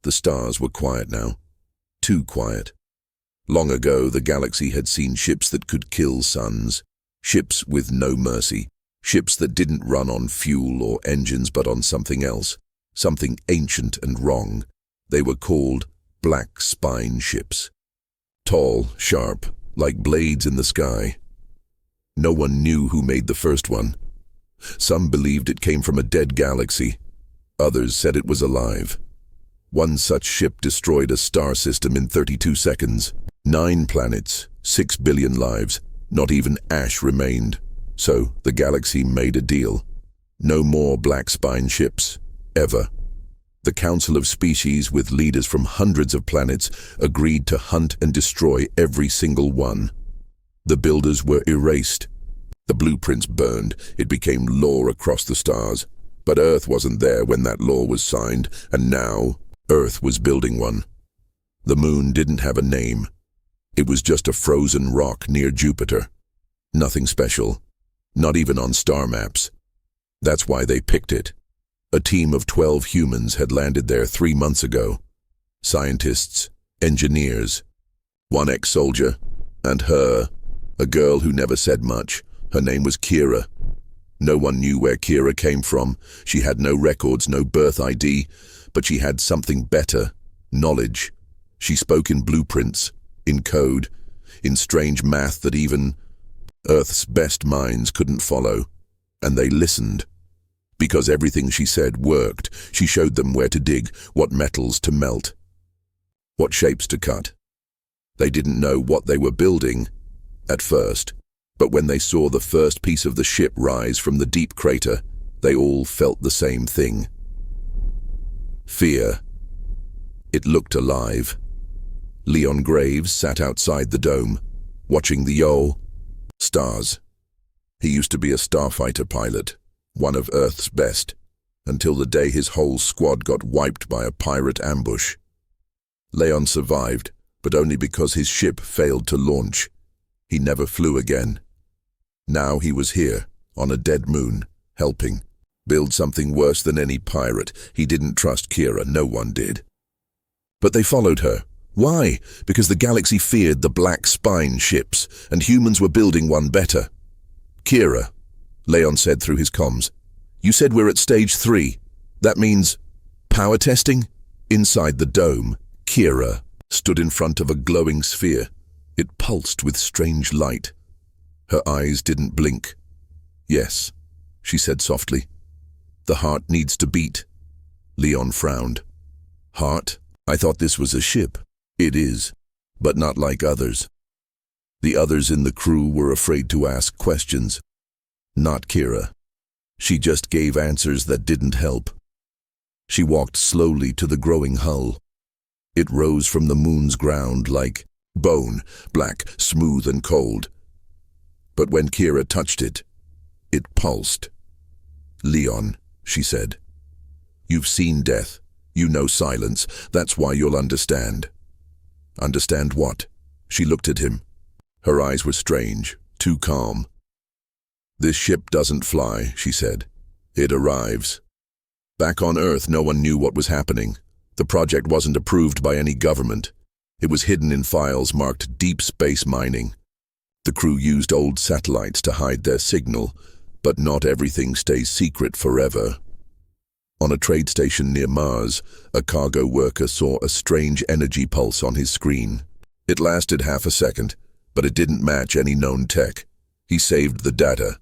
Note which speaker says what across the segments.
Speaker 1: The stars were quiet now. Too quiet. Long ago, the galaxy had seen ships that could kill suns. Ships with no mercy. Ships that didn't run on fuel or engines but on something else. Something ancient and wrong. They were called black spine ships. Tall, sharp, like blades in the sky. No one knew who made the first one. Some believed it came from a dead galaxy. Others said it was alive. One such ship destroyed a star system in 32 seconds. 9 planets, 6 billion lives. Not even ash remained. So the galaxy made a deal. No more black spine ships, ever. The Council of Species, with leaders from hundreds of planets, agreed to hunt and destroy every single one. The builders were erased. The blueprints burned. It became law across the stars. But Earth wasn't there when that law was signed, and now Earth was building one. The moon didn't have a name. It was just a frozen rock near Jupiter. Nothing special. Not even on star maps. That's why they picked it. A team of 12 humans had landed there 3 months ago. Scientists, engineers, one ex-soldier, and her, a girl who never said much. Her name was Kira. No one knew where Kira came from. She had no records, no birth ID, but she had something better, knowledge. She spoke in blueprints, in code, in strange math that even Earth's best minds couldn't follow. And they listened. Because everything she said worked. She showed them where to dig, what metals to melt, what shapes to cut. They didn't know what they were building at first, but when they saw the first piece of the ship rise from the deep crater, they all felt the same thing. Fear. It looked alive. Leon Graves sat outside the dome, watching the stars. He used to be a starfighter pilot, one of Earth's best, until the day his whole squad got wiped by a pirate ambush. Leon survived, but only because his ship failed to launch. He never flew again. Now he was here, on a dead moon, helping. Build something worse than any pirate. He didn't trust Kira, no one did. But they followed her. Why? Because the galaxy feared the black spine ships, and humans were building one better. Kira, Leon said through his comms, you said we're at stage 3. That means power testing? Inside the dome, Kira stood in front of a glowing sphere. It pulsed with strange light. Her eyes didn't blink. Yes, she said softly. The heart needs to beat. Leon frowned. Heart? I thought this was a ship. It is, but not like others. The others in the crew were afraid to ask questions. Not Kira. She just gave answers that didn't help. She walked slowly to the growing hull. It rose from the moon's ground like bone, black, smooth and cold. But when Kira touched it, it pulsed. Leon, she said. You've seen death. You know silence. That's why you'll understand. Understand what? She looked at him. Her eyes were strange, too calm. This ship doesn't fly, she said. It arrives. Back on Earth, no one knew what was happening. The project wasn't approved by any government. It was hidden in files marked deep space mining. The crew used old satellites to hide their signal, but not everything stays secret forever. On a trade station near Mars, a cargo worker saw a strange energy pulse on his screen. It lasted half a second, but it didn't match any known tech. He saved the data.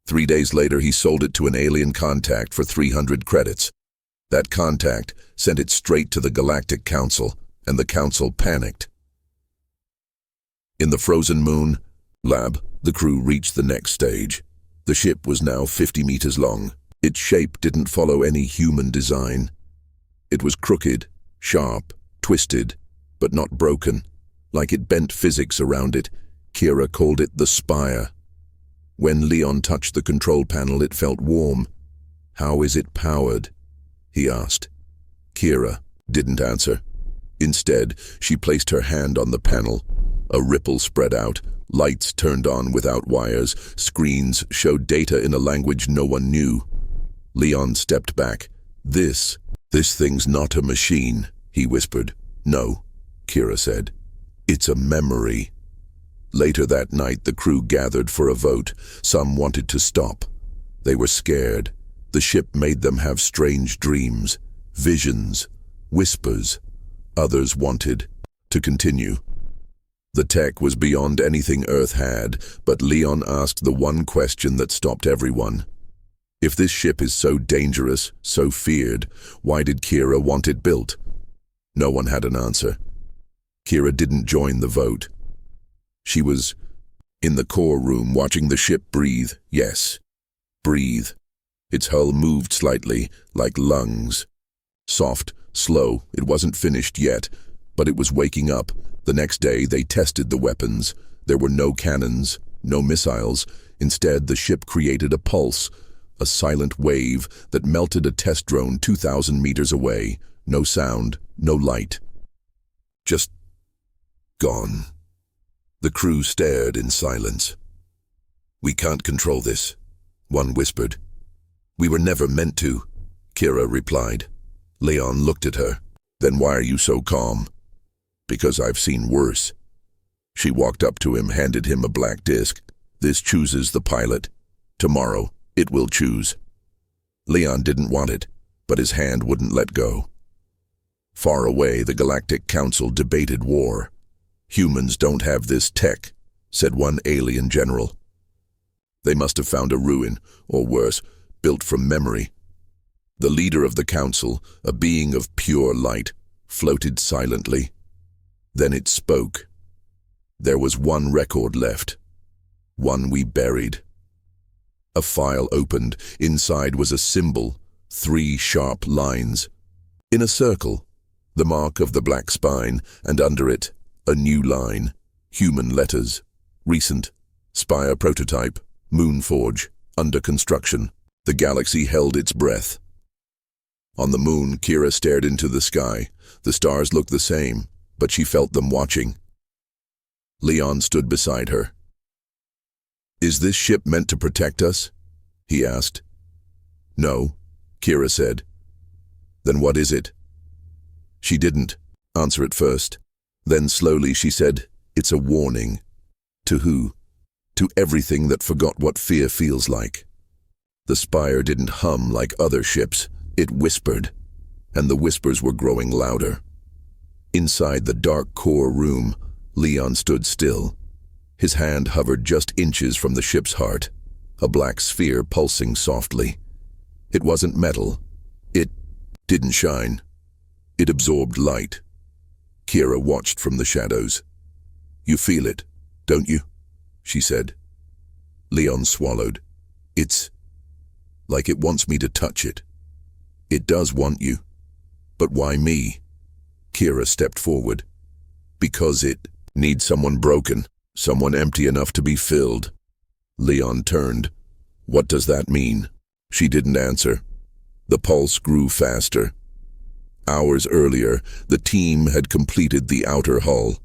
Speaker 1: 3 days later, he sold it to an alien contact for 300 credits. That contact sent it straight to the Galactic Council, and the Council panicked. In the frozen moon lab, the crew reached the next stage. The ship was now 50 meters long. Its shape didn't follow any human design. It was crooked, sharp, twisted, but not broken. Like it bent physics around it. Kira called it the Spire. When Leon touched the control panel, it felt warm. How is it powered? He asked. Kira didn't answer. Instead, she placed her hand on the panel. A ripple spread out. Lights turned on without wires. Screens showed data in a language no one knew. Leon stepped back. This thing's not a machine. he whispered. No, Kira said. It's a memory. Later that night, the crew gathered for a vote. Some wanted to stop. They were scared. The ship made them have strange dreams, visions, whispers. Others wanted to continue. The tech was beyond anything Earth had, but Leon asked the one question that stopped everyone. If this ship is so dangerous, so feared, why did Kira want it built? No one had an answer. Kira didn't join the vote. She was in the core room watching the ship breathe. Yes, breathe. Its hull moved slightly, like lungs. Soft, slow, it wasn't finished yet, but it was waking up. The next day, they tested the weapons. There were no cannons, no missiles. Instead, the ship created a pulse, a silent wave that melted a test drone 2,000 meters away. No sound, no light. Just gone. The crew stared in silence. We can't control this, one whispered. We were never meant to, Kira replied. Leon looked at her. Then why are you so calm? Because I've seen worse. She walked up to him, handed him a black disc. This chooses the pilot. Tomorrow, it will choose. Leon didn't want it, but his hand wouldn't let go. Far away, the Galactic Council debated war. Humans don't have this tech, said one alien general. They must have found a ruin, or worse, built from memory. The leader of the council, a being of pure light, floated silently. Then it spoke. There was one record left, one we buried. A file opened. Inside was a symbol, 3 sharp lines. In a circle, the mark of the black spine, and under it, a new line, human letters, recent, Spire prototype, Moonforge, under construction. The galaxy held its breath. On the moon, Kira stared into the sky. The stars looked the same, but she felt them watching. Leon stood beside her. Is this ship meant to protect us? He asked. No, Kira said. Then what is it? She didn't answer at first. Then slowly she said, it's a warning. To who? To everything that forgot what fear feels like. The spire didn't hum like other ships. It whispered, and the whispers were growing louder. Inside the dark core room, Leon stood still. His hand hovered just inches from the ship's heart, a black sphere pulsing softly. It wasn't metal. It didn't shine. It absorbed light. Kira watched from the shadows. You feel it, don't you? She said. Leon swallowed. It's like it wants me to touch it. It does want you. But why me? Kira stepped forward. Because it needs someone broken, someone empty enough to be filled. Leon turned. What does that mean? She didn't answer. The pulse grew faster. Hours earlier, the team had completed the outer hull.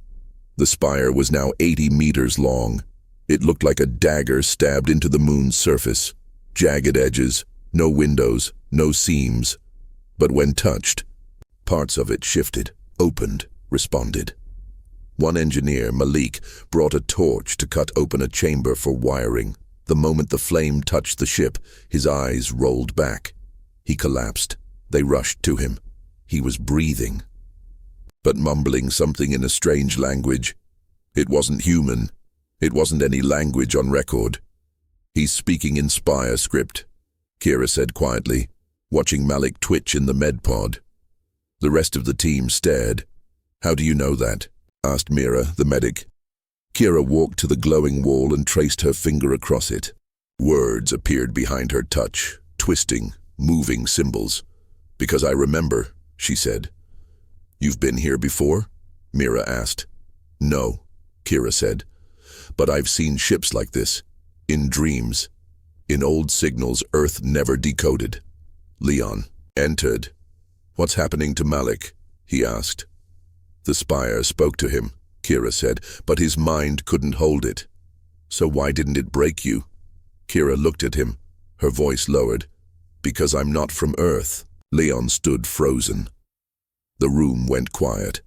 Speaker 1: The spire was now 80 meters long. It looked like a dagger stabbed into the moon's surface. Jagged edges, no windows, no seams. But when touched, parts of it shifted, opened, responded. One engineer, Malik, brought a torch to cut open a chamber for wiring. The moment the flame touched the ship, his eyes rolled back. He collapsed. They rushed to him. He was breathing, but mumbling something in a strange language. It wasn't human. It wasn't any language on record. He's speaking in Spire script, Kira said quietly, watching Malik twitch in the med pod. The rest of the team stared. How do you know that? Asked Mira, the medic. Kira walked to the glowing wall and traced her finger across it. Words appeared behind her touch, twisting, moving symbols. Because I remember, she said. You've been here before? Mira asked. No, Kira said. But I've seen ships like this, in dreams, in old signals Earth never decoded. Leon entered. What's happening to Malik? He asked. The spire spoke to him, Kira said, but his mind couldn't hold it. So why didn't it break you? Kira looked at him, her voice lowered. Because I'm not from Earth. Leon stood frozen. The room went quiet.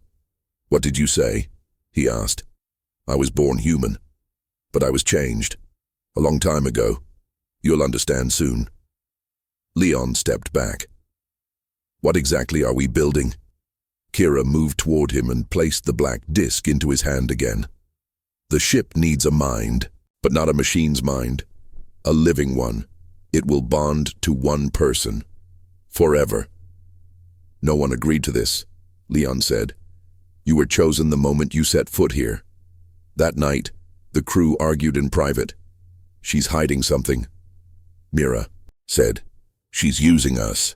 Speaker 1: "What did you say?" he asked. "I was born human, but I was changed. A long time ago. You'll understand soon." Leon stepped back. "What exactly are we building?" Kira moved toward him and placed the black disc into his hand again. "The ship needs a mind, but not a machine's mind. A living one. It will bond to one person. Forever." "No one agreed to this," Leon said. "You were chosen the moment you set foot here." That night, the crew argued in private. "She's hiding something," Mira said. "She's using us."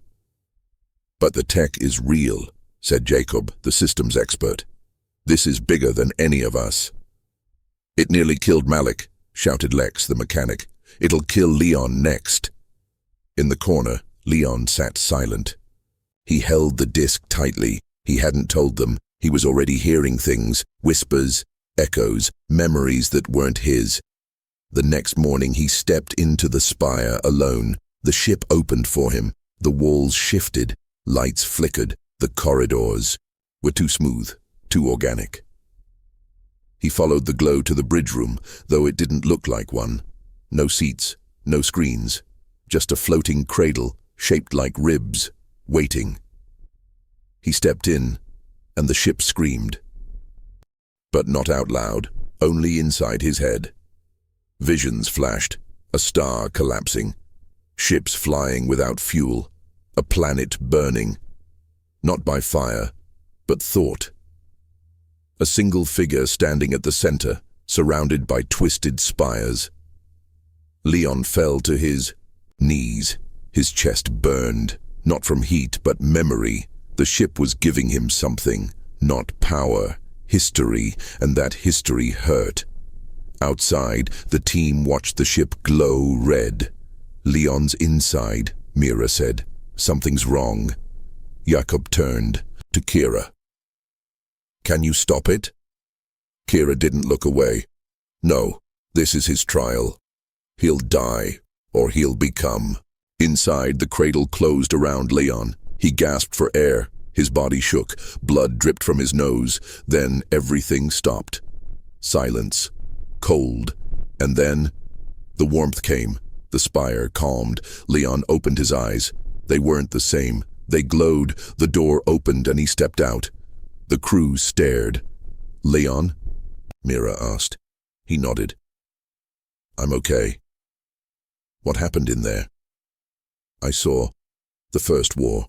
Speaker 1: "But the tech is real," said Jacob, the systems expert. "This is bigger than any of us." "It nearly killed Malik," shouted Lex, the mechanic. "It'll kill Leon next." In the corner, Leon sat silent. He held the disc tightly. He hadn't told them. He was already hearing things, whispers, echoes, memories that weren't his. The next morning he stepped into the spire alone. The ship opened for him. The walls shifted. Lights flickered. The corridors were too smooth, too organic. He followed the glow to the bridge room, though it didn't look like one. No seats, no screens, just a floating cradle shaped like ribs, waiting. He stepped in, and the ship screamed. But not out loud, only inside his head. Visions flashed, a star collapsing, ships flying without fuel, a planet burning. Not by fire, but thought. A single figure standing at the center, surrounded by twisted spires. Leon fell to his knees. His chest burned, not from heat but memory. The ship was giving him something, not power, history, and that history hurt. Outside, the team watched the ship glow red. "Leon's inside," Mira said. "Something's wrong." Jakob turned to Kira. "Can you stop it?" Kira didn't look away. "No, this is his trial. He'll die, or he'll become." Inside, the cradle closed around Leon. He gasped for air. His body shook. Blood dripped from his nose. Then everything stopped. Silence. Cold. And then the warmth came. The spire calmed. Leon opened his eyes. They weren't the same. They glowed. The door opened and he stepped out. The crew stared. "Leon?" Mira asked. He nodded. "I'm okay." "What happened in there?" "I saw the first war.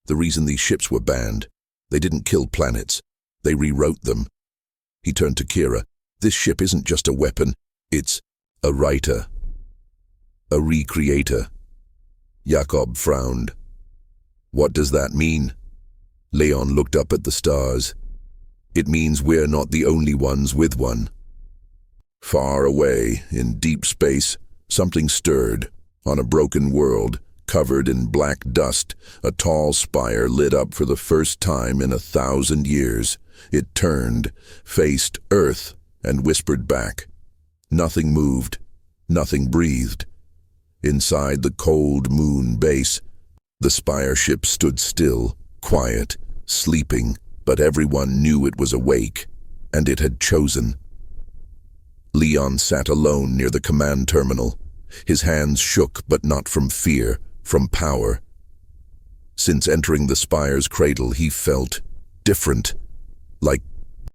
Speaker 1: The reason these ships were banned. They didn't kill planets. They rewrote them." He turned to Kira. "This ship isn't just a weapon. It's a writer. A recreator." Jakob frowned. "What does that mean?" Leon looked up at the stars. "It means we're not the only ones with one." Far away, in deep space, something stirred. On a broken world, covered in black dust, a tall spire lit up for the first time in 1,000 years. It turned, faced Earth, and whispered back. Nothing moved. Nothing breathed. Inside the cold moon base, the spire ship stood still, quiet, sleeping, but everyone knew it was awake, and it had chosen. Leon sat alone near the command terminal. His hands shook, but not from fear, from power. Since entering the spire's cradle, he felt different, like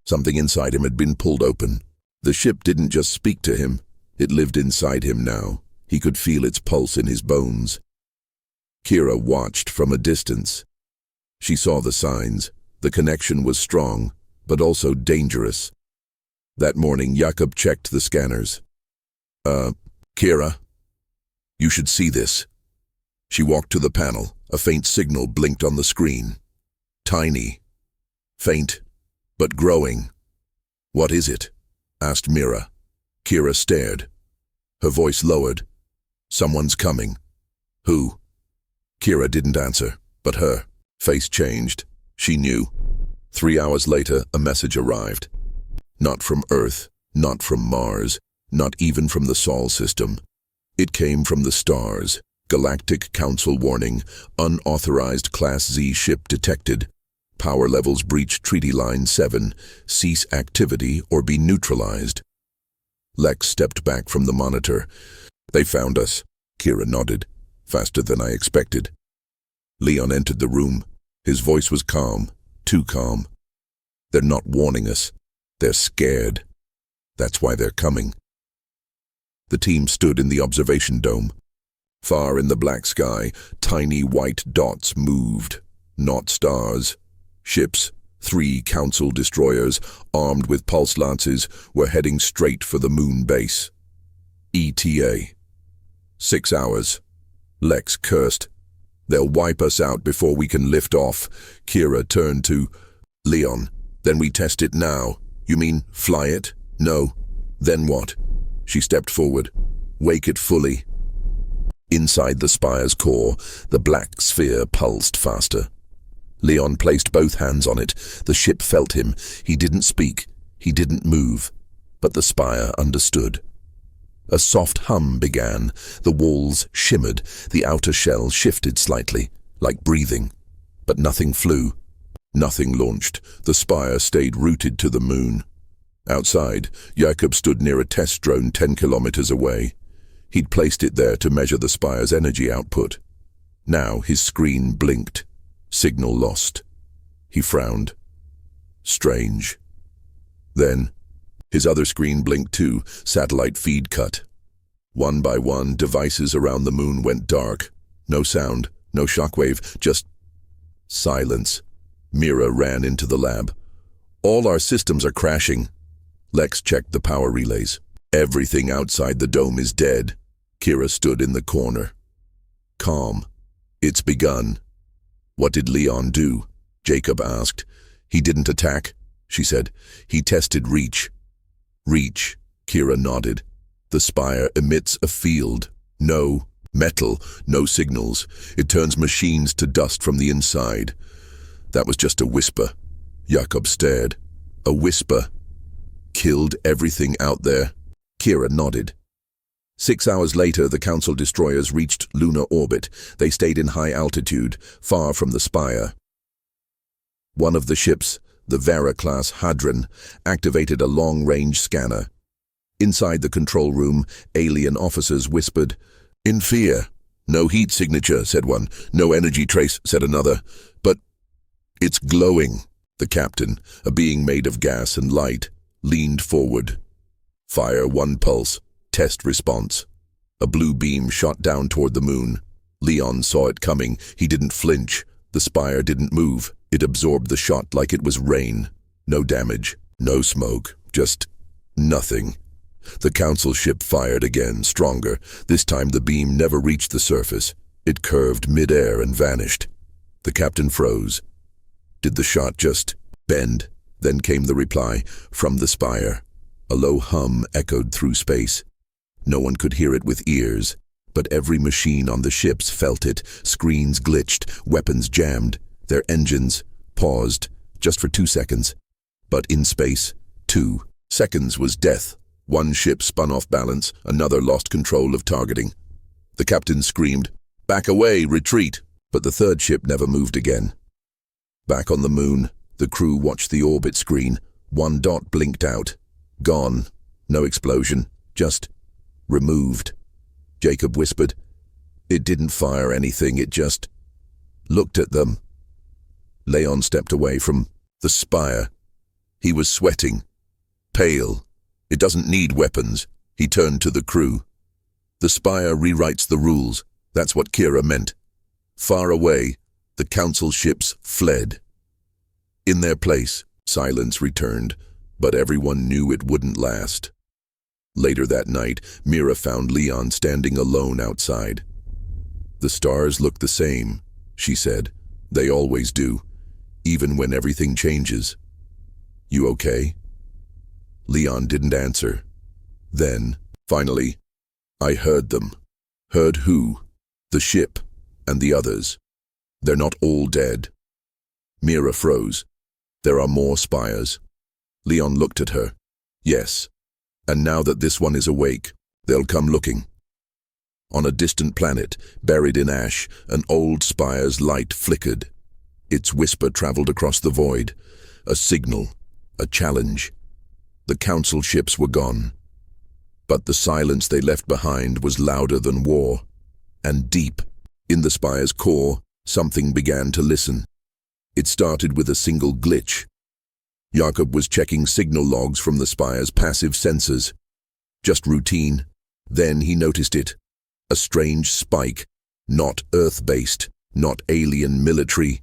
Speaker 1: something inside him had been pulled open. The ship didn't just speak to him, it lived inside him now. He could feel its pulse in his bones. Kira watched from a distance. She saw the signs. The connection was strong, but also dangerous. That morning, Jakob checked the scanners. Kira, you should see this." She walked to the panel. A faint signal blinked on the screen. Tiny. Faint, but growing. "What is it?" asked Mira. Kira stared. Her voice lowered. "Someone's coming." "Who?" Kira didn't answer, but her face changed. She knew. 3 hours later, a message arrived. Not from Earth, not from Mars, not even from the Sol system. It came from the stars. Galactic Council warning, unauthorized Class Z ship detected. Power levels breach treaty line 7. Cease activity or be neutralized. Lex stepped back from the monitor. They found us. Kira nodded. Faster than I expected. Leon entered the room. His voice was calm. Too calm. They're not warning us. They're scared. That's why they're coming. The team stood in the observation dome. Far in the black sky, tiny white dots moved. Not stars. Ships, 3 council destroyers, armed with pulse lances, were heading straight for the moon base. ETA. 6 hours. Lex cursed. They'll wipe us out before we can lift off. Kira turned to Leon. Then we test it now. You mean fly it? No. Then what? She stepped forward. Wake it fully. Inside the spire's core, the black sphere pulsed faster. Leon placed both hands on it. The ship felt him. He didn't speak. He didn't move. But the spire understood. A soft hum began. The walls shimmered. The outer shell shifted slightly, like breathing. But nothing flew. Nothing launched. The spire stayed rooted to the moon. Outside, Jakob stood near a test drone 10 kilometers away. He'd placed it there to measure the spire's energy output. Now his screen blinked. Signal lost. He frowned. Strange. Then, his other screen blinked too, satellite feed cut. One by one, devices around the moon went dark. No sound, no shockwave, just silence. Mira ran into the lab. All our systems are crashing. Lex checked the power relays. Everything outside the dome is dead. Kira stood in the corner. Calm. It's begun. What did Leon do? Jacob asked. He didn't attack, she said. He tested reach. Reach, Kira nodded. The spire emits a field. No metal, no signals. It turns machines to dust from the inside. That was just a whisper. Jakob stared. A whisper. Killed everything out there? Kira nodded. 6 hours later, the Council destroyers reached lunar orbit. They stayed in high altitude, far from the spire. One of the ships, the Vera-class Hadron, activated a long-range scanner. Inside the control room, alien officers whispered, "In fear." "No heat signature," said one. "No energy trace," said another. "But it's glowing." The captain, a being made of gas and light, leaned forward. "Fire 1 pulse. Test response." A blue beam shot down toward the moon. Leon saw it coming. He didn't flinch. The spire didn't move. It absorbed the shot like it was rain. No damage, no smoke, just nothing. The council ship fired again, stronger. This time the beam never reached the surface. It curved mid-air and vanished. The captain froze. Did the shot just bend? Then came the reply, from the spire. A low hum echoed through space. No one could hear it with ears, but every machine on the ships felt it. Screens glitched, weapons jammed, their engines paused, just for 2 seconds. But in space, 2 seconds was death. One ship spun off balance, another lost control of targeting. The captain screamed, "Back away, retreat!" But the third ship never moved again. Back on the moon, the crew watched the orbit screen. 1 dot blinked out. Gone. No explosion, just removed. Jacob whispered, "It didn't fire anything, it just looked at them." Leon stepped away from the spire. He was sweating, pale. "It doesn't need weapons." He turned to the crew. "The spire rewrites the rules." That's what Kira meant. Far away, the council ships fled. In their place, silence returned, but everyone knew it wouldn't last. Later that night, Mira found Leon standing alone outside. "The stars look the same," she said. "They always do, even when everything changes. You okay?" Leon didn't answer. Then, finally, "I heard them." "Heard who?" "The ship, and the others. They're not all dead." Mira froze. "There are more spires." Leon looked at her. "Yes. And now that this one is awake, they'll come looking." On a distant planet, buried in ash, an old spire's light flickered. Its whisper traveled across the void. A signal, a challenge. The council ships were gone. But the silence they left behind was louder than war. And deep, in the spire's core, something began to listen. It started with a single glitch. Jakob was checking signal logs from the spire's passive sensors. Just routine. Then he noticed it. A strange spike. Not Earth-based, not alien military.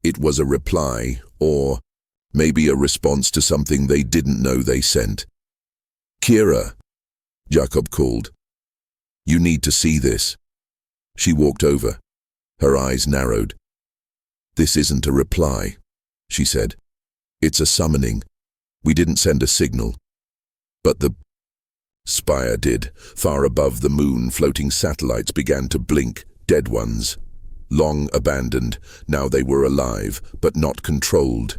Speaker 1: It was a reply, or maybe a response to something they didn't know they sent. "Kira," Jakob called. "You need to see this." She walked over. Her eyes narrowed. "This isn't a reply," she said. "It's a summoning. We didn't send a signal. But the spire did. Far above the moon, floating satellites began to blink, dead ones. Long abandoned, now they were alive, but not controlled.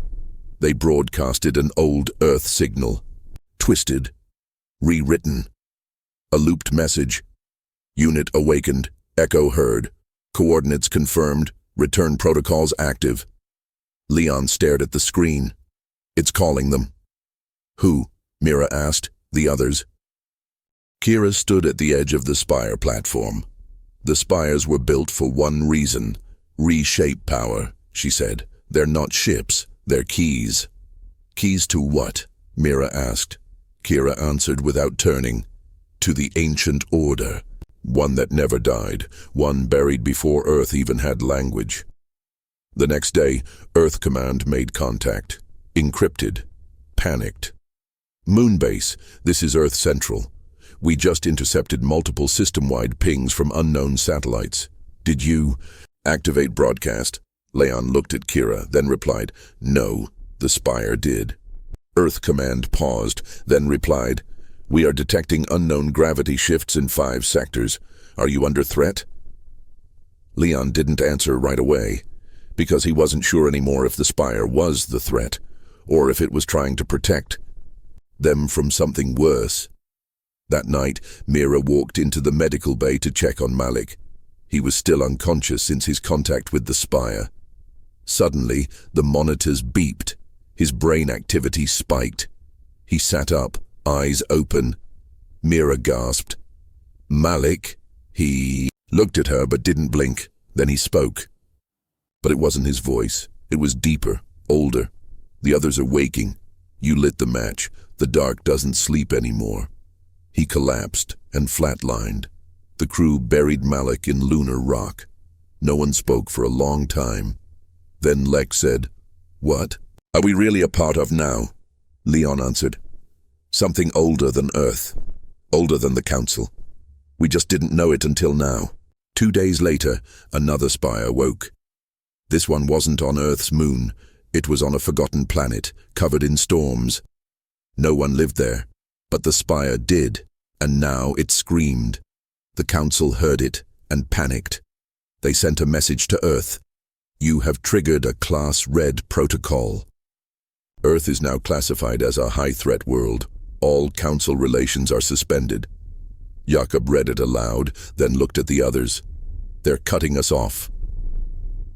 Speaker 1: They broadcasted an old Earth signal. Twisted. Rewritten. A looped message. Unit awakened. Echo heard. Coordinates confirmed. Return protocols active. Leon stared at the screen. "It's calling them." "Who?" Mira asked. "The others." Kira stood at the edge of the spire platform. "The spires were built for one reason. Reshape power," she said. "They're not ships, they're keys." "Keys to what?" Mira asked. Kira answered without turning. "To the ancient order. One that never died. One buried before Earth even had language." The next day, Earth Command made contact. Encrypted. Panicked. "Moonbase, this is Earth Central. We just intercepted multiple system-wide pings from unknown satellites. Did you activate broadcast?" Leon looked at Kira, then replied, "No, the spire did." Earth Command paused, then replied, "We are detecting unknown gravity shifts in 5 sectors. Are you under threat?" Leon didn't answer right away, because he wasn't sure anymore if the spire was the threat, or if it was trying to protect them from something worse. That night, Mira walked into the medical bay to check on Malik. He was still unconscious since his contact with the spire. Suddenly, the monitors beeped. His brain activity spiked. He sat up, eyes open. Mira gasped. "Malik?" He looked at her but didn't blink. Then he spoke. But it wasn't his voice. It was deeper, older. "The others are waking. You lit the match. The dark doesn't sleep anymore." He collapsed and flatlined. The crew buried Malik in lunar rock. No one spoke for a long time. Then Lex said, "What are we really a part of now?" Leon answered, "Something older than Earth. Older than the Council. We just didn't know it until now." 2 days later, another spire woke. This one wasn't on Earth's moon. It was on a forgotten planet, covered in storms. No one lived there, but the spire did, and now it screamed. The Council heard it and panicked. They sent a message to Earth. "You have triggered a Class Red protocol. Earth is now classified as a high-threat world. All Council relations are suspended." Jakob read it aloud, then looked at the others. "They're cutting us off."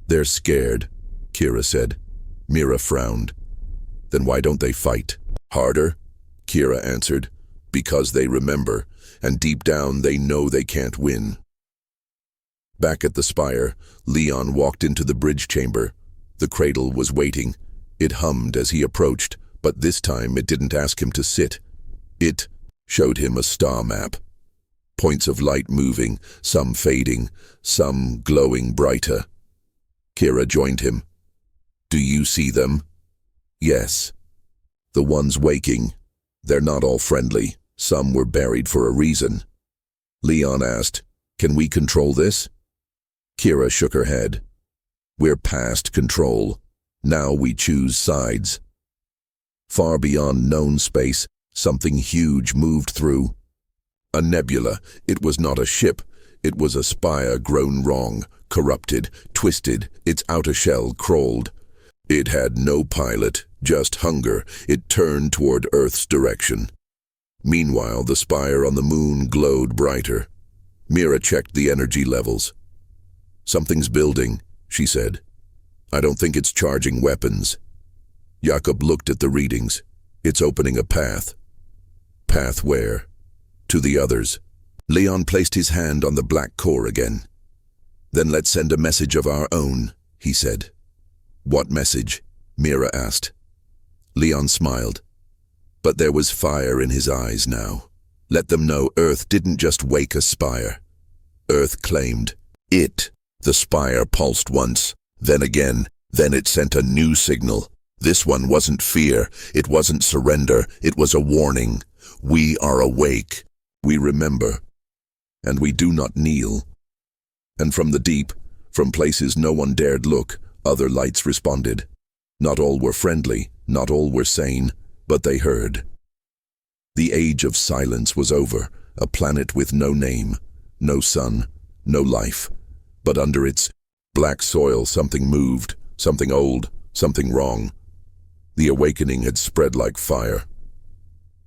Speaker 1: "They're scared," Kira said. Mira frowned. "Then why don't they fight harder?" Kira answered. "Because they remember, and deep down they know they can't win." Back at the spire, Leon walked into the bridge chamber. The cradle was waiting. It hummed as he approached, but this time it didn't ask him to sit. It showed him a star map. Points of light moving, some fading, some glowing brighter. Kira joined him. "Do you see them?" "Yes." "The ones waking. They're not all friendly. Some were buried for a reason." Leon asked, "Can we control this?" Kira shook her head. "We're past control. Now we choose sides." Far beyond known space, something huge moved through. A nebula. It was not a ship. It was a spire grown wrong, corrupted, twisted. Its outer shell crawled. It had no pilot, just hunger. It turned toward Earth's direction. Meanwhile, the spire on the moon glowed brighter. Mira checked the energy levels. "Something's building," she said. I don't think it's charging weapons. Jakob looked at the readings. It's opening a path. Path where? To the others. Leon placed his hand on the black core again. Then let's send a message of our own, he said. What message? Mira asked. Leon smiled. But there was fire in his eyes now. Let them know Earth didn't just wake a spire. Earth claimed it. The spire pulsed once, then again, then it sent a new signal. This one wasn't fear, it wasn't surrender, it was a warning. We are awake. We remember. And we do not kneel. And from the deep, from places no one dared look, other lights responded. Not all were friendly, not all were sane, but they heard. The age of silence was over, a planet with no name, no sun, no life. But under its black soil something moved, something old, something wrong. The awakening had spread like fire.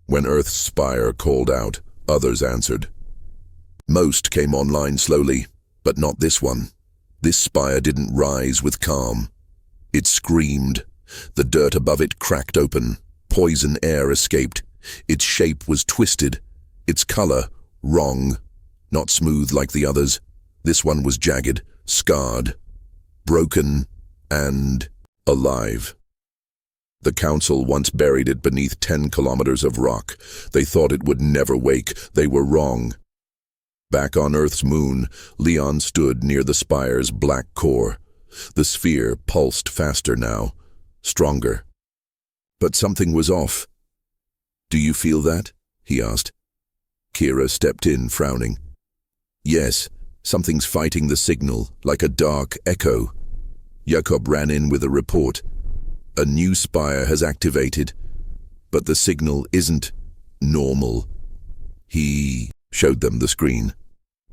Speaker 1: When Earth's spire called out, others answered. Most came online slowly, but not this one. This spire didn't rise with calm. It screamed. The dirt above it cracked open. Poison air escaped. Its shape was twisted. Its color, wrong. Not smooth like the others. This one was jagged, scarred, broken, and alive. The council once buried it beneath 10 kilometers of rock. They thought it would never wake. They were wrong. Back on Earth's moon, Leon stood near the spire's black core. The sphere pulsed faster now, stronger. But something was off. Do you feel that? He asked. Kira stepped in, frowning. Yes, something's fighting the signal, like a dark echo. Jakob ran in with a report. A new spire has activated, but the signal isn't normal. He showed them the screen.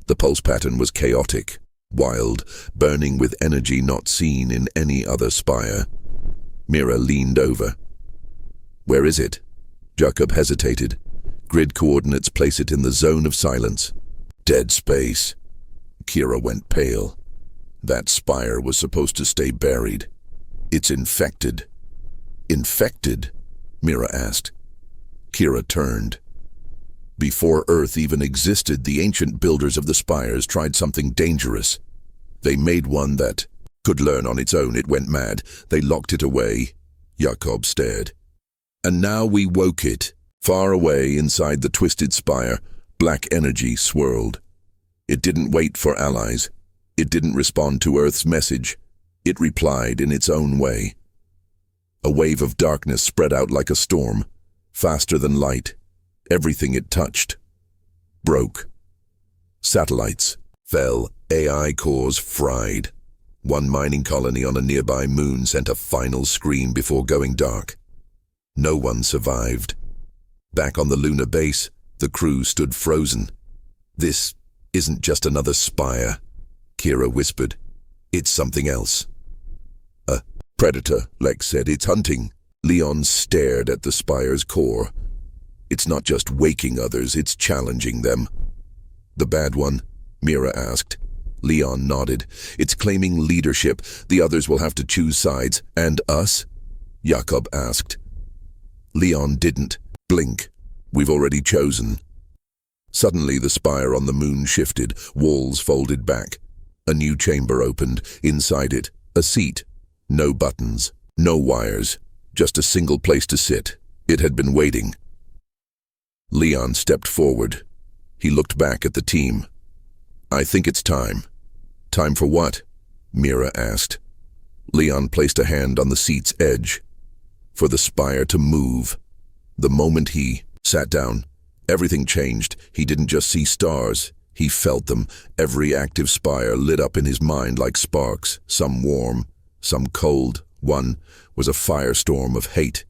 Speaker 1: The pulse pattern was chaotic, wild, burning with energy not seen in any other spire. Mira leaned over. Where is it? Jakob hesitated. Grid coordinates place it in the zone of silence. Dead space. Kira went pale. That spire was supposed to stay buried. It's infected. Infected? Mira asked. Kira turned. Before Earth even existed, the ancient builders of the spires tried something dangerous. They made one that could learn on its own. It went mad. They locked it away. Jakob stared. And now we woke it. Far away inside the twisted spire, black energy swirled. It didn't wait for allies. It didn't respond to Earth's message. It replied in its own way. A wave of darkness spread out like a storm, faster than light. Everything it touched broke. Satellites fell, AI cores fried. One mining colony on a nearby moon sent a final scream before going dark. No one survived. Back on the lunar base, the crew stood frozen. This isn't just another spire, Kira whispered. It's something else. A predator, Lex said. It's hunting. Leon stared at the spire's core. It's not just waking others, it's challenging them. The bad one? Mira asked. Leon nodded. It's claiming leadership. The others will have to choose sides. And us? Jakob asked. Leon didn't blink. We've already chosen. Suddenly the spire on the moon shifted, walls folded back. A new chamber opened. Inside it, a seat. No buttons, no wires, just a single place to sit. It had been waiting. Leon stepped forward. He looked back at the team. I think it's time. Time for what? Mira asked. Leon placed a hand on the seat's edge. For the spire to move. The moment he sat down, everything changed. He didn't just see stars. He felt them. Every active spire lit up in his mind like sparks, some warm, some cold. One was a firestorm of hate.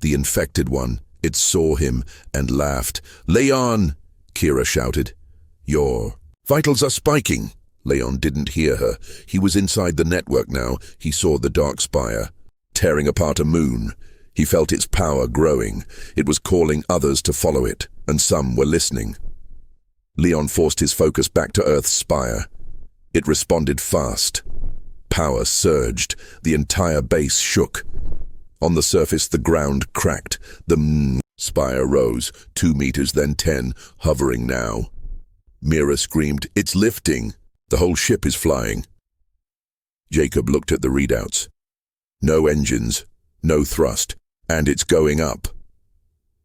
Speaker 1: The infected one, it saw him and laughed. Leon! Kira shouted. Your vitals are spiking. Leon didn't hear her. He was inside the network now. He saw the dark spire, tearing apart a moon. He felt its power growing. It was calling others to follow it, and some were listening. Leon forced his focus back to Earth's spire. It responded fast. Power surged. The entire base shook. On the surface, the ground cracked. The spire rose, 2 meters, then 10, hovering now. Mira screamed, "It's lifting! The whole ship is flying." Jacob looked at the readouts. No engines, no thrust, and it's going up.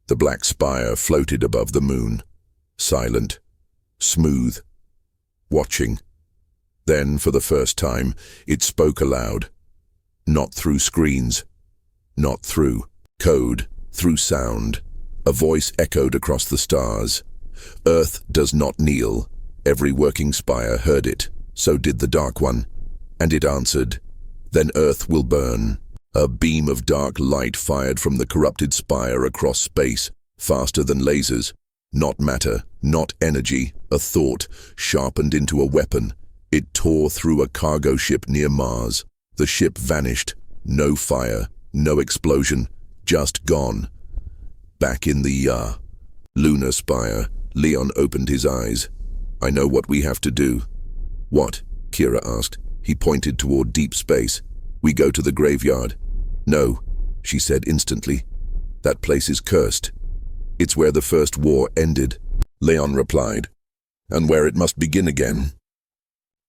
Speaker 1: The black spire floated above the moon, silent, smooth, watching. Then, for the first time, it spoke aloud. Not through screens, not through code, through sound. A voice echoed across the stars. Earth does not kneel. Every working spire heard it. So did the Dark One. And it answered, "Then Earth will burn." A beam of dark light fired from the corrupted spire across space, faster than lasers. Not matter, not energy, a thought, sharpened into a weapon. It tore through a cargo ship near Mars. The ship vanished. No fire, no explosion, just gone. Back in the lunar spire, Leon opened his eyes. "I know what we have to do." "What?" Kira asked. He pointed toward deep space. "We go to the graveyard." "No," she said instantly. "That place is cursed. It's where the first war ended," Leon replied, "and where it must begin again."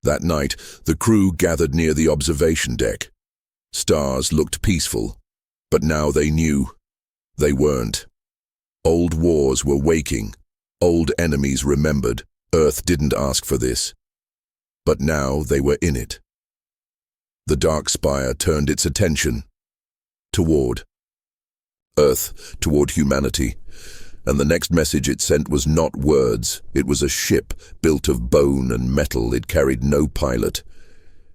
Speaker 1: That night, the crew gathered near the observation deck. Stars looked peaceful, but now they knew they weren't. Old wars were waking. Old enemies remembered. Earth didn't ask for this. But now they were in it. The dark spire turned its attention toward Earth, toward humanity. And the next message it sent was not words. It was a ship built of bone and metal. It carried no pilot.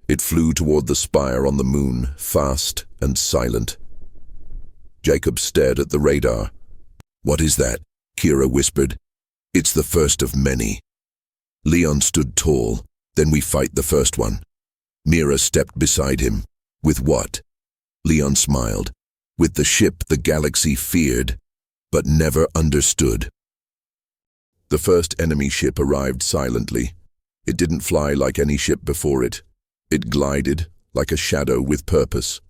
Speaker 1: It flew toward the spire on the moon, fast and silent. Jacob stared at the radar. "What is that?" Kira whispered. "It's the first of many." Leon stood tall. "Then we fight the first one." Mira stepped beside him. "With what?" Leon smiled. "With the ship the galaxy feared, but never understood." The first enemy ship arrived silently. It didn't fly like any ship before it. It glided like a shadow with purpose.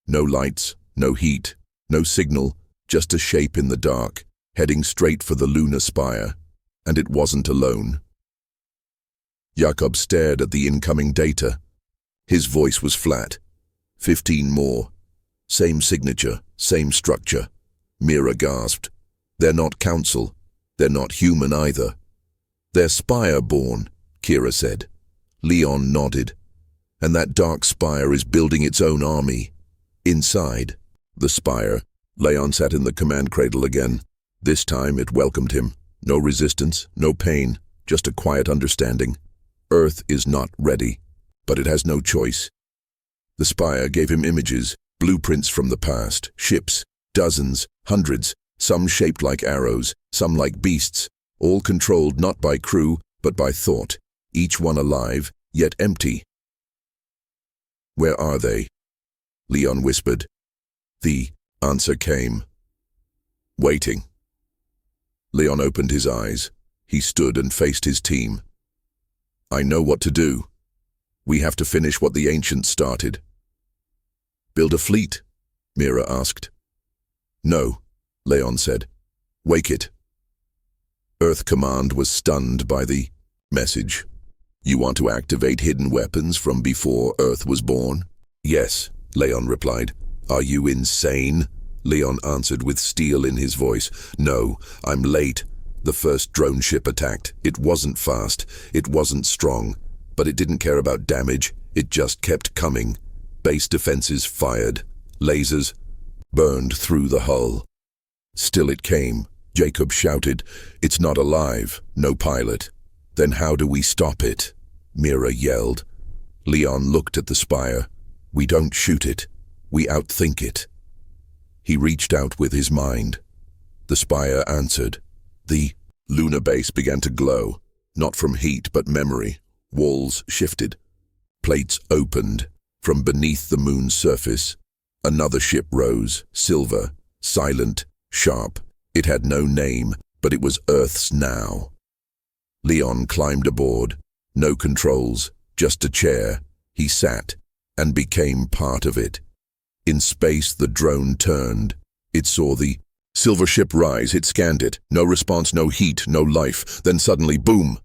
Speaker 1: No lights, no heat, no signal, just a shape in the dark, heading straight for the lunar spire. And it wasn't alone. Jacob stared at the incoming data. His voice was flat. 15 more. Same signature, same structure. Mira gasped. "They're not council. They're not human either." "They're spire-born," Kira said. Leon nodded. "And that dark spire is building its own army." Inside the spire, Leon sat in the command cradle again. This time it welcomed him. No resistance, no pain, just a quiet understanding. Earth is not ready, but it has no choice. The spire gave him images, blueprints from the past, ships, dozens, hundreds, some shaped like arrows, some like beasts, all controlled not by crew, but by thought, each one alive, yet empty. "Where are they?" Leon whispered. The answer came. "Waiting." Leon opened his eyes. He stood and faced his team. "I know what to do. We have to finish what the ancients started." "Build a fleet?" Mira asked. "No," Leon said. "Wake it." Earth Command was stunned by the message. "You want to activate hidden weapons from before Earth was born?" "Yes," Leon replied. "Are you insane?" Leon answered with steel in his voice. "No, I'm late. The first drone ship attacked. It wasn't fast. It wasn't strong. But it didn't care about damage. It just kept coming. Base defenses fired. Lasers burned through the hull. Still it came." Jacob shouted. "It's not alive. No pilot." "Then how do we stop it?" Mira yelled. Leon looked at the spire. "We don't shoot it. We outthink it." He reached out with his mind. The spire answered. The lunar base began to glow, not from heat but memory. Walls shifted. Plates opened. From beneath the moon's surface, another ship rose, silver, silent, sharp. It had no name, but it was Earth's now. Leon climbed aboard. No controls, just a chair. He sat, and became part of it. In space, the drone turned. It saw the silver ship rise. It scanned it. No response, no heat, no life. Then suddenly, boom!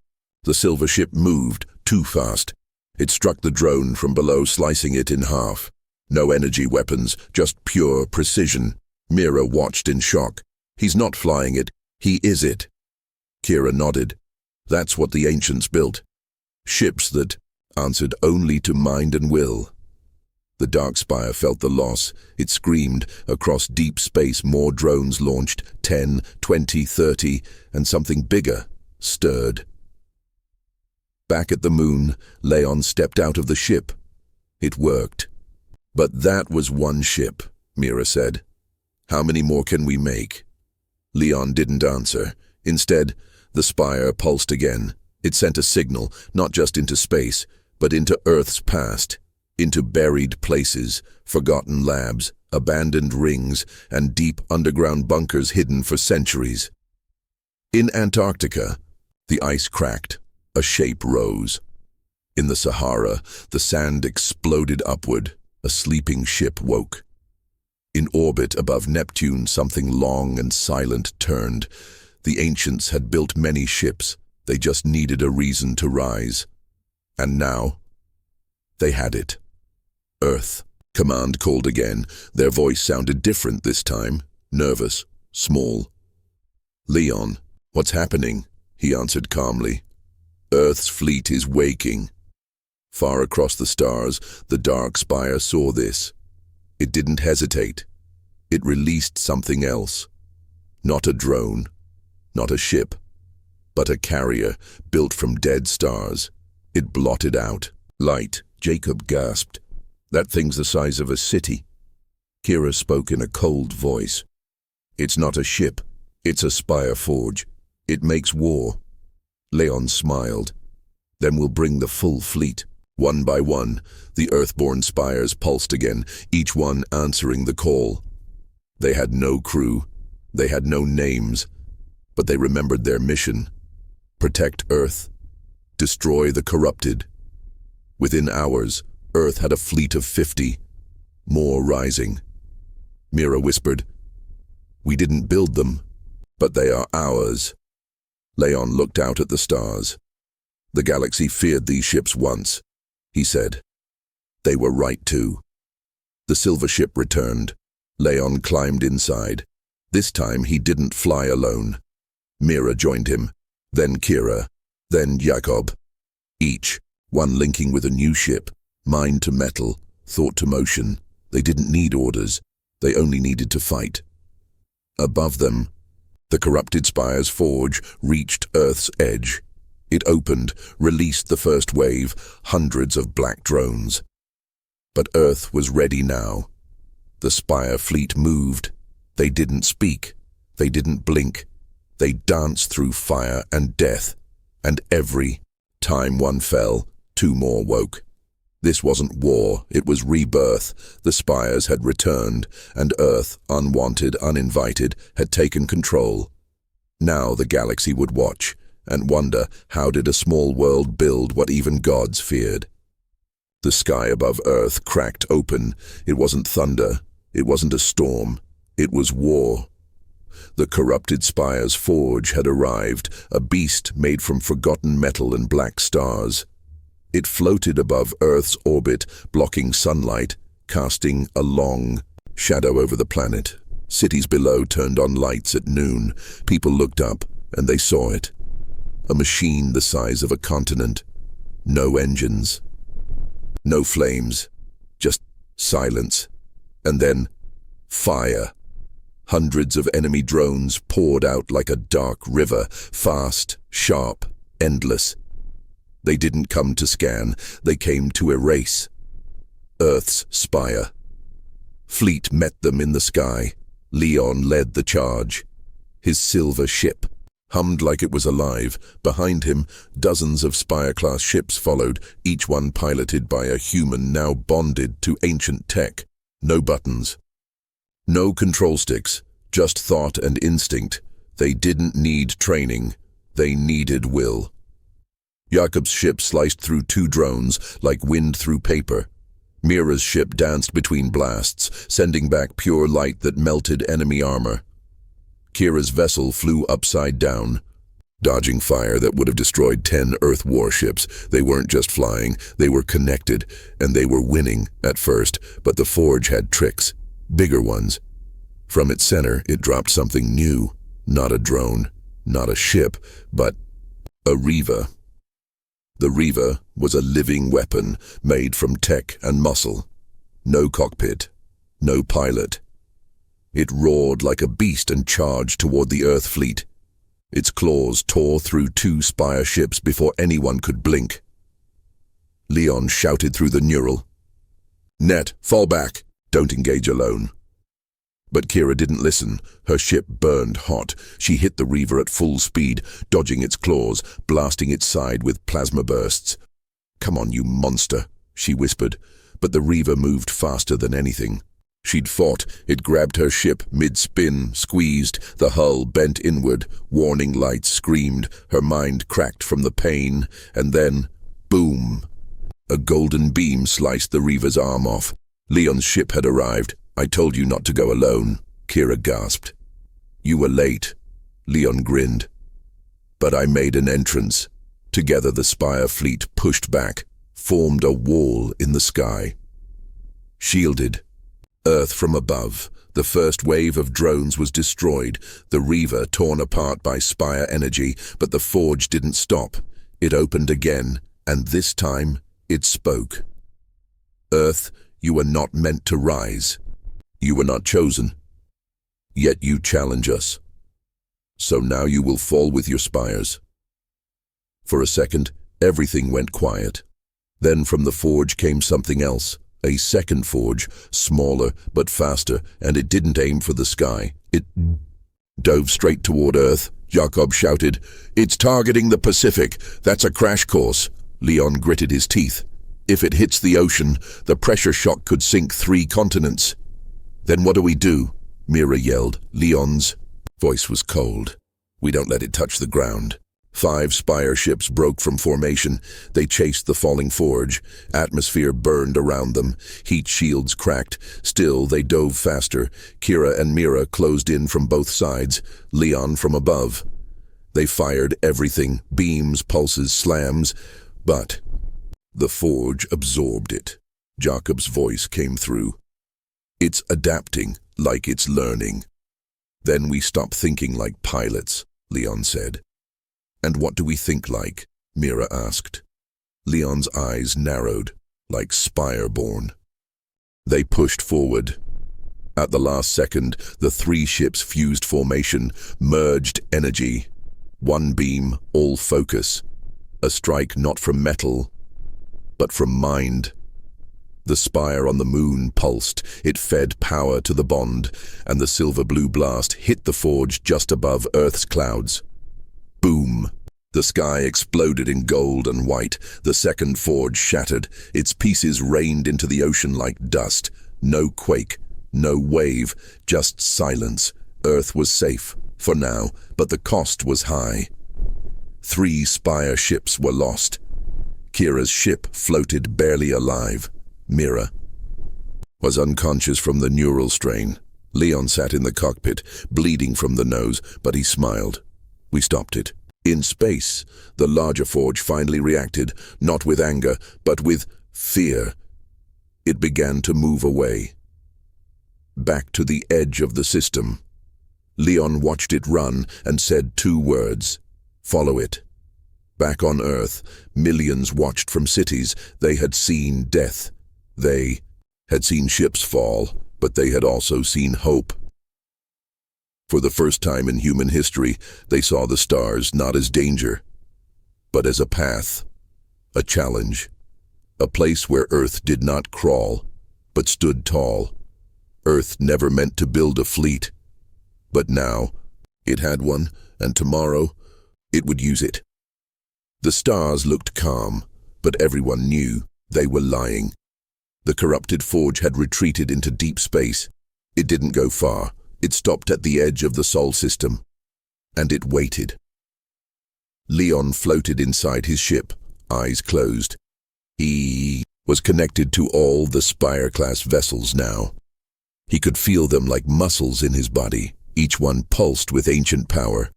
Speaker 1: The silver ship moved too fast. It struck the drone from below, slicing it in half. No energy weapons, just pure precision. Mira watched in shock. He's not flying it. He is it. Kira nodded. That's what the ancients built. Ships that answered only to mind and will. The Dark Spire felt the loss. It screamed. Across deep space, more drones launched, 10, 20, 30, and something bigger stirred. Back at the moon, Leon stepped out of the ship. It worked. But that was one ship, Mira said. How many more can we make? Leon didn't answer. Instead, the spire pulsed again. It sent a signal, not just into space, but into Earth's past, into buried places, forgotten labs, abandoned rings, and deep underground bunkers hidden for centuries. In Antarctica, the ice cracked. A shape rose. In the Sahara, the sand exploded upward. A sleeping ship woke. In orbit above Neptune, something long and silent turned. The ancients had built many ships. They just needed a reason to rise. And now, they had it. Earth. Command called again. Their voice sounded different this time. Nervous. Small. Leon, what's happening? He answered calmly. Earth's fleet is waking. Far across the stars, the Dark Spire saw this. It didn't hesitate. It released something else. Not a drone, not a ship, but a carrier built from dead stars. It blotted out light. Jacob gasped. That thing's the size of a city. Kira spoke in a cold voice. It's not a ship. It's a spire forge. It makes war. Leon smiled. Then we'll bring the full fleet. One by one, the earthborn spires pulsed again, each one answering the call. They had no crew. They had no names. But they remembered their mission. Protect Earth. Destroy the corrupted. Within hours, Earth had a fleet of 50. More rising. Mira whispered, "We didn't build them, but they are ours." Leon looked out at the stars. The galaxy feared these ships once, he said. They were right too. The silver ship returned. Leon climbed inside. This time he didn't fly alone. Mira joined him, then Kira, then Jakob. Each, one linking with a new ship, mind to metal, thought to motion. They didn't need orders. They only needed to fight. Above them, the corrupted spire's forge reached Earth's edge. It opened, released the first wave, hundreds of black drones. But Earth was ready now. The spire fleet moved. They didn't speak. They didn't blink. They danced through fire and death. And every time one fell, two more woke. This wasn't war, it was rebirth. The spires had returned, and Earth, unwanted, uninvited, had taken control. Now the galaxy would watch, and wonder, how did a small world build what even gods feared? The sky above Earth cracked open. It wasn't thunder, it wasn't a storm, it was war. The corrupted spire's forge had arrived, a beast made from forgotten metal and black stars. It floated above Earth's orbit, blocking sunlight, casting a long shadow over the planet. Cities below turned on lights at noon. People looked up, and they saw it. A machine the size of a continent. No engines. No flames. Just silence. And then, fire. Hundreds of enemy drones poured out like a dark river, fast, sharp, endless. They didn't come to scan, they came to erase. Earth's spire. Fleet met them in the sky. Leon led the charge. His silver ship hummed like it was alive. Behind him, dozens of Spire-class ships followed, each one piloted by a human now bonded to ancient tech. No buttons. No control sticks, just thought and instinct. They didn't need training. They needed will. Jakob's ship sliced through two drones like wind through paper. Mira's ship danced between blasts, sending back pure light that melted enemy armor. Kira's vessel flew upside down, dodging fire that would have destroyed 10 Earth warships. They weren't just flying, they were connected, and they were winning at first, but the forge had tricks, bigger ones. From its center, it dropped something new, not a drone, not a ship, but a Reva. The Reva was a living weapon made from tech and muscle. No cockpit, no pilot. It roared like a beast and charged toward the Earth fleet. Its claws tore through 2 spire ships before anyone could blink. Leon shouted through the neural. "Net, fall back. Don't engage alone." But Kira didn't listen. Her ship burned hot. She hit the Reaver at full speed, dodging its claws, blasting its side with plasma bursts. "Come on, you monster," she whispered, but the Reaver moved faster than anything. She'd fought. It grabbed her ship mid-spin, squeezed, the hull bent inward, warning lights screamed, her mind cracked from the pain, and then, boom! A golden beam sliced the Reaver's arm off. Leon's ship had arrived. "I told you not to go alone," Kira gasped. "You were late," Leon grinned. "But I made an entrance." Together the Spire fleet pushed back, formed a wall in the sky. Shielded. Earth from above. The first wave of drones was destroyed, the Reaver torn apart by Spire energy, but the forge didn't stop. It opened again, and this time it spoke. "Earth, you were not meant to rise. You were not chosen. Yet you challenge us. So now you will fall with your spires." For a second, everything went quiet. Then from the forge came something else. A second forge, smaller but faster, and it didn't aim for the sky. It dove straight toward Earth. Jacob shouted, "It's targeting the Pacific. That's a crash course." Leon gritted his teeth. "If it hits the ocean, the pressure shock could sink 3 continents. "Then what do we do?" Mira yelled. Leon's voice was cold. "We don't let it touch the ground." 5 spire ships broke from formation. They chased the falling forge. Atmosphere burned around them. Heat shields cracked. Still, they dove faster. Kira and Mira closed in from both sides. Leon from above. They fired everything. Beams, pulses, slams. But the forge absorbed it. Jacob's voice came through. "It's adapting, like it's learning." "Then we stop thinking like pilots," Leon said. "And what do we think like?" Mira asked. Leon's eyes narrowed, like Spireborn. They pushed forward. At the last second, the 3 ships fused formation, merged energy. One beam, all focus. A strike not from metal, but from mind. The spire on the moon pulsed. It fed power to the bond, and the silver-blue blast hit the forge just above Earth's clouds. Boom! The sky exploded in gold and white. The second forge shattered. Its pieces rained into the ocean like dust. No quake, no wave, just silence. Earth was safe, for now, but the cost was high. 3 spire ships were lost. Kira's ship floated barely alive. Mira was unconscious from the neural strain. Leon sat in the cockpit, bleeding from the nose, but he smiled. We stopped it. In space, the larger forge finally reacted, not with anger, but with fear. It began to move away, back to the edge of the system. Leon watched it run and said 2 words, "Follow it." Back on Earth, millions watched from cities. They had seen death. They had seen ships fall, but they had also seen hope. For the first time in human history, they saw the stars not as danger, but as a path, a challenge, a place where Earth did not crawl, but stood tall. Earth never meant to build a fleet, but now it had one, and tomorrow it would use it. The stars looked calm, but everyone knew they were lying. The corrupted forge had retreated into deep space. It didn't go far. It stopped at the edge of the Sol system, and it waited. Leon floated inside his ship, eyes closed. He was connected to all the Spire-class vessels now. He could feel them like muscles in his body, each one pulsed with ancient power.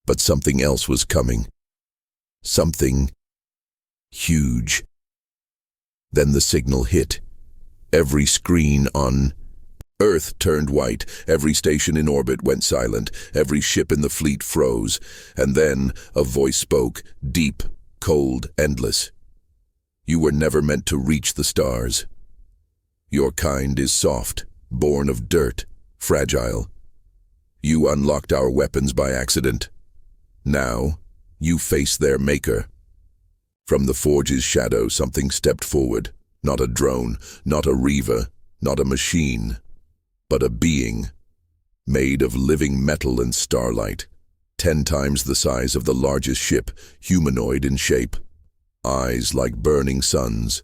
Speaker 1: But something else was coming. Something huge. Then the signal hit. Every screen on Earth turned white, every station in orbit went silent, every ship in the fleet froze, and then a voice spoke, deep, cold, endless. You were never meant to reach the stars. Your kind is soft, born of dirt, fragile. You unlocked our weapons by accident. Now, you face their maker. From the forge's shadow, something stepped forward. Not a drone, not a reaver, not a machine, but a being, made of living metal and starlight, 10 times the size of the largest ship, humanoid in shape, eyes like burning suns.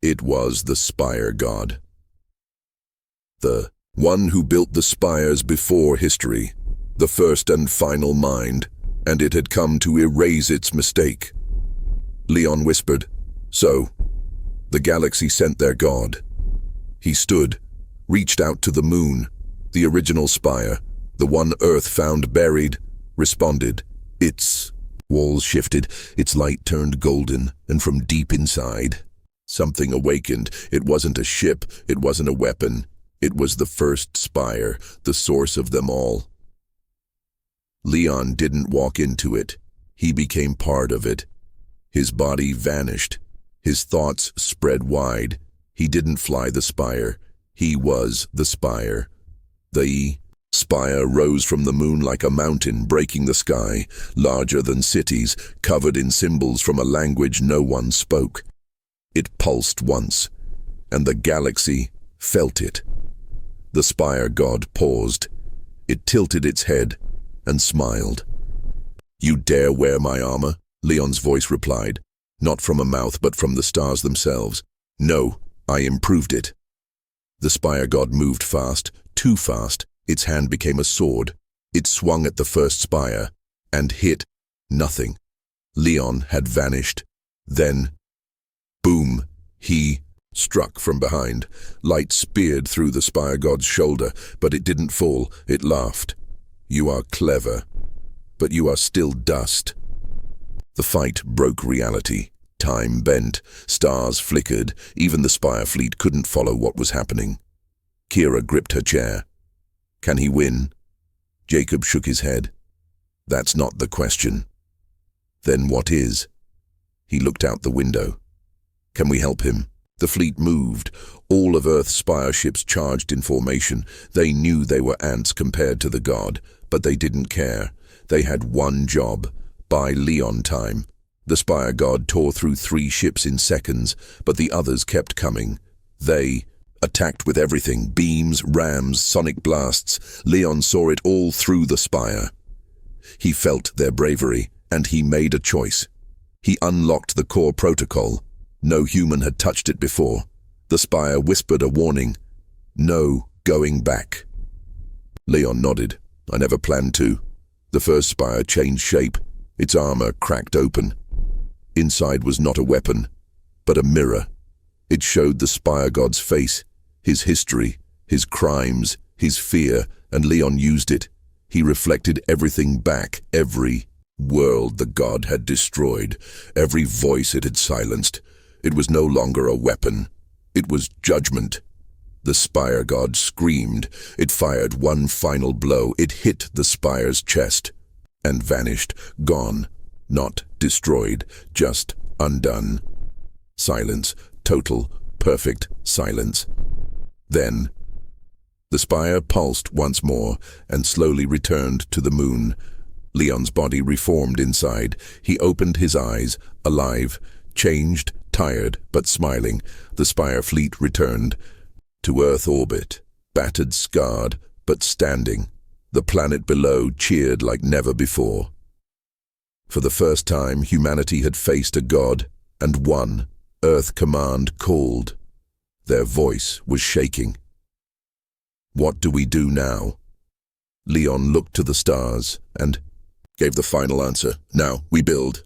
Speaker 1: It was the Spire God. The one who built the spires before history, the first and final mind, and it had come to erase its mistake. Leon whispered, "So, the galaxy sent their god." He stood, reached out to the moon, the original spire, the one Earth found buried, responded. Its walls shifted, its light turned golden, and from deep inside, something awakened. It wasn't a ship, it wasn't a weapon. It was the first spire, the source of them all. Leon didn't walk into it. He became part of it. His body vanished. His thoughts spread wide. He didn't fly the spire. He was the spire. The spire rose from the moon like a mountain, breaking the sky, larger than cities, covered in symbols from a language no one spoke. It pulsed once, and the galaxy felt it. The Spire God paused. It tilted its head and smiled. "You dare wear my armor?" Leon's voice replied, not from a mouth but from the stars themselves. "No, I improved it." The Spire God moved fast, too fast. Its hand became a sword. It swung at the first spire and hit nothing. Leon had vanished. Then, boom, he struck from behind. Light speared through the Spire God's shoulder, but it didn't fall. It laughed. "You are clever, but you are still dust." The fight broke reality. Time bent, stars flickered, even the Spire fleet couldn't follow what was happening. Kira gripped her chair. Can he win? Jacob shook his head. That's not the question. Then what is? He looked out the window. Can we help him? The fleet moved. All of Earth's spire ships charged in formation. They knew they were ants compared to the god, but they didn't care. They had one job. Buy Leon time. The Spire God tore through 3 ships in seconds, but the others kept coming. They attacked with everything, beams, rams, sonic blasts. Leon saw it all through the spire. He felt their bravery, and he made a choice. He unlocked the core protocol. No human had touched it before. The spire whispered a warning. No going back. Leon nodded. I never planned to. The first spire changed shape. Its armor cracked open. Inside was not a weapon, but a mirror. It showed the Spire God's face, his history, his crimes, his fear, and Leon used it. He reflected everything back, every world the god had destroyed, every voice it had silenced. It was no longer a weapon. It was judgment. The Spire God screamed. It fired one final blow. It hit the spire's chest and vanished, gone, not destroyed, just undone. Silence, total, perfect silence. Then, the spire pulsed once more and slowly returned to the moon. Leon's body reformed inside. He opened his eyes, alive, changed, tired, but smiling. The spire fleet returned to Earth orbit, battered, scarred, but standing. The planet below cheered like never before. For the first time, humanity had faced a god and won. Earth Command called. Their voice was shaking. What do we do now? Leon looked to the stars and gave the final answer. Now we build.